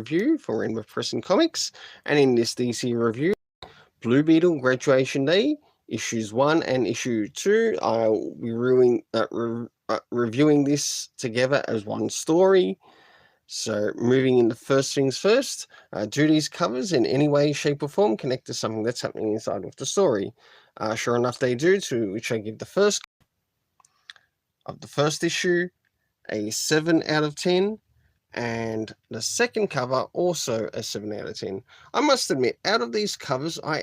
review for Rainbow Press and Comics, and in this DC review, Blue Beetle Graduation Day, Issues 1 and Issue 2. I'll be reviewing this together as one story. So moving into first things first, do these covers in any way, shape or form connect to something that's happening inside of the story? Sure enough they do, to which I give the first issue a 7 out of 10, and the second cover also a 7 out of 10. I must admit, out of these covers, I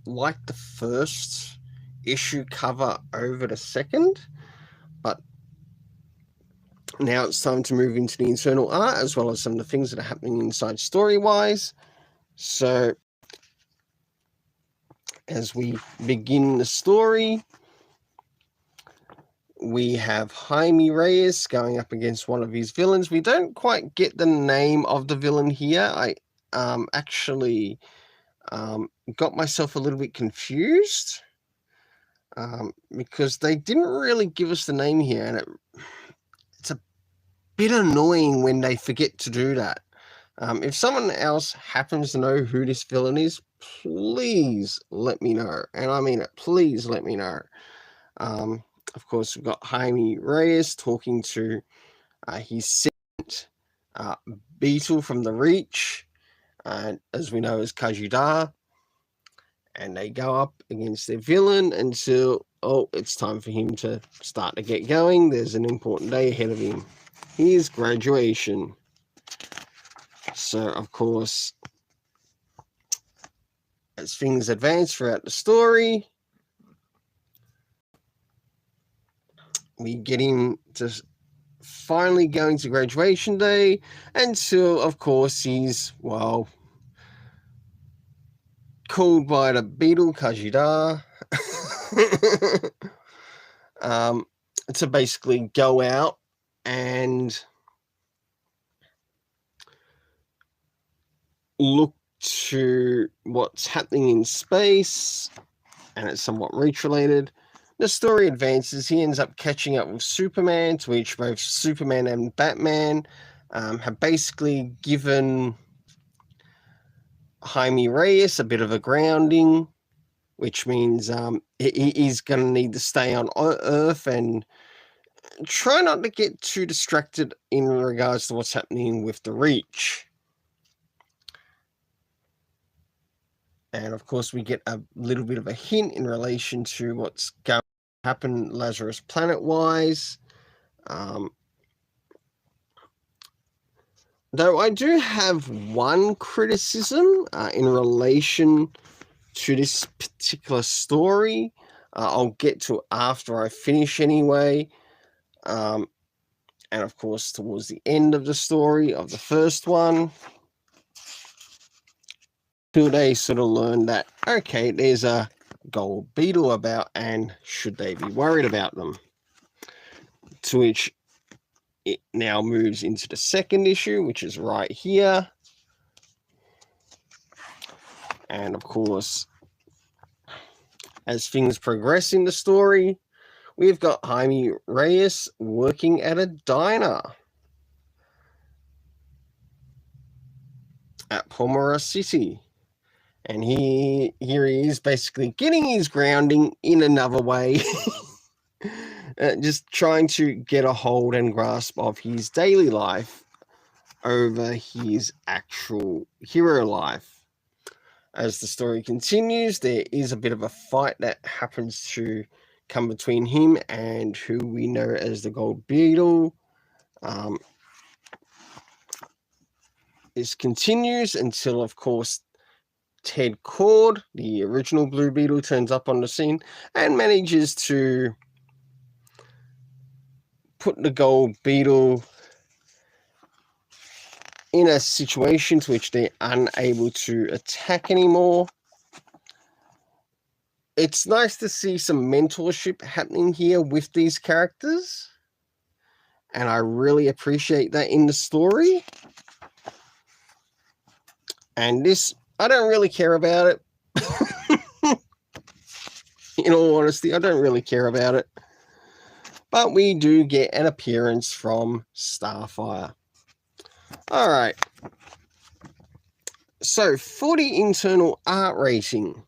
like the first issue cover over the second, but now it's time to move into the internal art as well as some of the things that are happening inside story-wise. So as we begin the story, we have Jaime Reyes going up against one of his villains. We don't quite get the name of the villain here. I actually got myself a little bit confused because they didn't really give us the name here, and it's a bit annoying when they forget to do that. If someone else happens to know who this villain is, please let me know. And I mean it, please let me know. Of course, we've got Jaime Reyes talking to his second Beetle from the Reach, as we know as Kajudar. And they go up against their villain until, it's time for him to start to get going. There's an important day ahead of him. His graduation. So, of course, as things advance throughout the story, we get him to finally going to graduation day until, of course, he's, called by the Beetle, Kajudar, to basically go out and look to what's happening in space, and it's somewhat Reach-related. The story advances. He ends up catching up with Superman, to which both Superman and Batman have basically given Jaime Reyes a bit of a grounding, which means he's going to need to stay on Earth and try not to get too distracted in regards to what's happening with the Reach. And of course, we get a little bit of a hint in relation to what's going to happen Lazarus Planet-wise. Though I do have one criticism in relation to this particular story. I'll get to after I finish anyway. And of course, towards the end of the story of the first one, till they sort of learn that, okay, there's a gold beetle about, and should they be worried about them? To which it now moves into the second issue, which is right here. And of course, as things progress in the story, we've got Jaime Reyes working at a diner at Palmyra City. And here he is basically getting his grounding in another way. Just trying to get a hold and grasp of his daily life over his actual hero life. As the story continues, there is a bit of a fight that happens to come between him and who we know as the Gold Beetle. This continues until, of course, Ted Cord, the original Blue Beetle, turns up on the scene and manages to put the Gold Beetle in a situation to which they're unable to attack anymore. It's nice to see some mentorship happening here with these characters, and I really appreciate that in the story. And this, I don't really care about it. In all honesty, I don't really care about it. But we do get an appearance from Starfire. Alright. So for the internal art rating,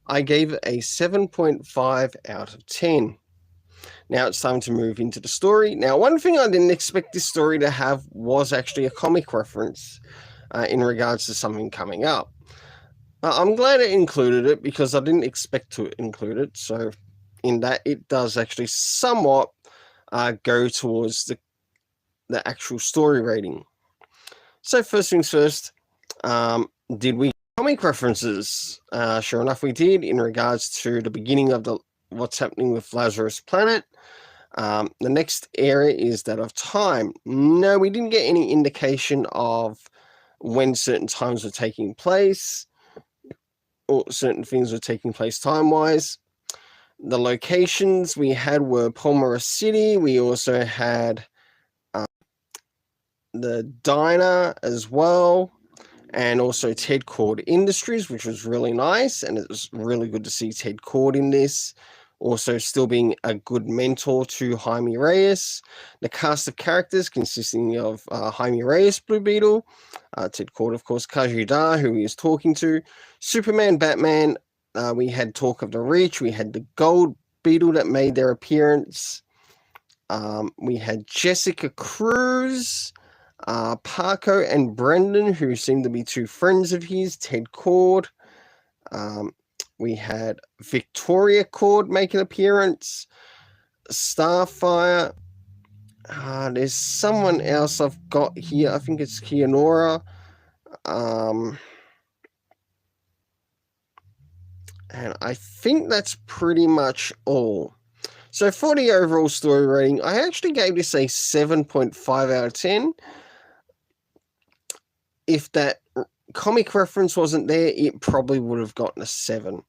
I gave it a 7.5 out of 10. Now it's time to move into the story. Now, one thing I didn't expect this story to have was actually a comic reference in regards to something coming up. I'm glad it included it because I didn't expect to include it. So in that, it does actually somewhat go towards the actual story rating. So first things first, did we comic references? Sure enough, we did in regards to the beginning of what's happening with Lazarus Planet. The next area is that of time. No, we didn't get any indication of when certain times were taking place or certain things were taking place time-wise. The locations we had were Palmyra City. We also had the diner as well, and also Ted Cord Industries, which was really nice, and it was really good to see Ted Cord in this. Also still being a good mentor to Jaime Reyes. The cast of characters consisting of Jaime Reyes, Blue Beetle, Ted Cord, of course, Kajudar, who he is talking to, Superman, Batman. We had Talk of the Reach. We had the Gold Beetle that made their appearance. We had Jessica Cruz, Parko and Brendan, who seem to be two friends of his, Ted Cord. We had Victoria Cord make an appearance, Starfire. There's someone else I've got here. I think it's Keonora. And I think that's pretty much all. So for the overall story rating, I actually gave this a 7.5 out of 10. If that comic reference wasn't there, it probably would have gotten a 7.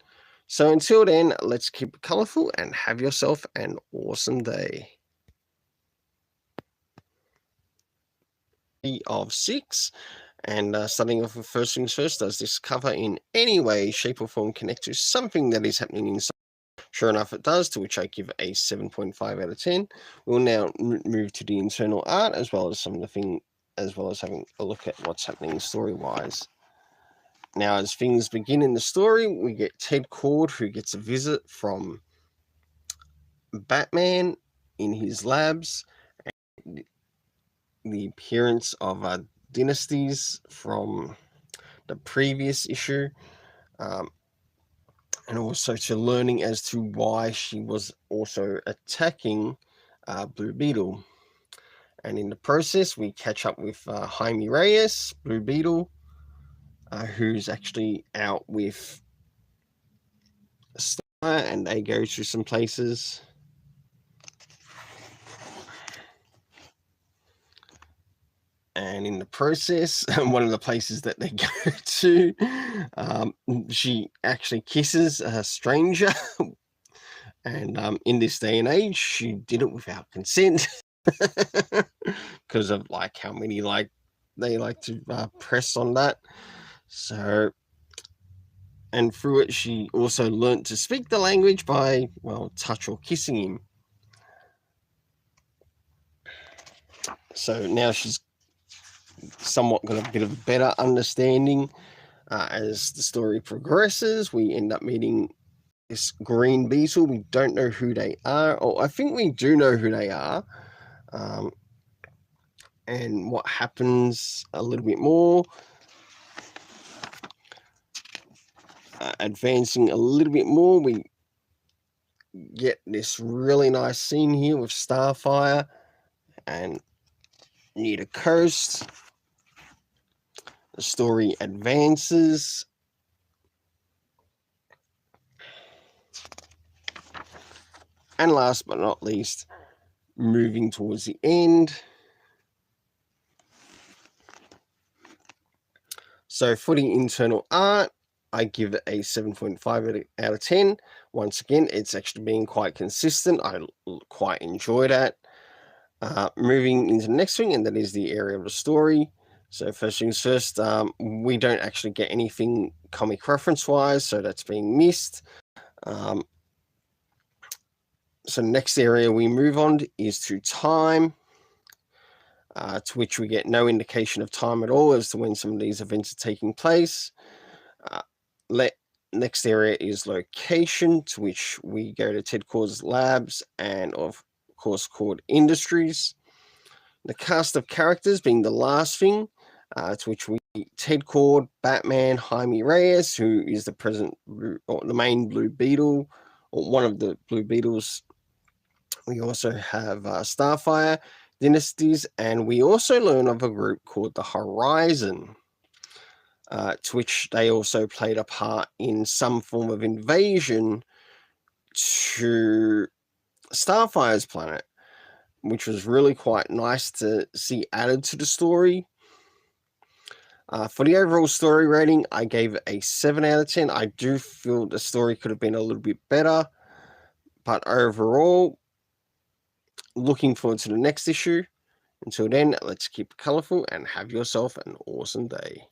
So until then, let's keep it colourful and have yourself an awesome day. Of 6, and starting off with first things first, does this cover in any way, shape or form connect to something that is happening inside? Sure enough, it does, to which I give a 7.5 out of 10. We'll now move to the internal art as well as having a look at what's happening story-wise. Now, as things begin in the story, we get Ted Cord, who gets a visit from Batman in his labs, and the appearance of dynasties from the previous issue, and also to learning as to why she was also attacking Blue Beetle. And in the process, we catch up with Jaime Reyes, Blue Beetle, who's actually out with Star, and they go to some places. And in the process, one of the places that they go to, she actually kisses a stranger. And in this day and age, she did it without consent. Because of how many they like to press on that. So, and through it, she also learnt to speak the language by, well, touch or kissing him. So now she's somewhat got a bit of a better understanding. As the story progresses, we end up meeting this green beetle. We don't know who they are, or I think we do know who they are. And what happens a little bit more. Advancing a little bit more, we get this really nice scene here with Starfire and near the coast. The story advances. And last but not least, moving towards the end. So for the internal art, I give it a 7.5 out of 10. Once again, it's actually been quite consistent. I quite enjoy that. Moving into the next thing, and that is the area of the story. So first things first, we don't actually get anything comic reference-wise, so that's being missed. So next area we move on is to time. to which we get no indication of time at all as to when some of these events are taking place. Next area is location, to which we go to Ted Kord's labs and of course Kord Industries. The cast of characters being the last thing, to which we Ted Kord, Batman, Jaime Reyes, who is the present or the main Blue Beetle, or one of the Blue Beetles. We also have Starfire, Dynasties, and we also learn of a group called the Horizon, to which they also played a part in some form of invasion to Starfire's planet, which was really quite nice to see added to the story. For the overall story rating, I gave it a 7 out of 10. I do feel the story could have been a little bit better, but overall, looking forward to the next issue. Until then, let's keep it colourful and have yourself an awesome day.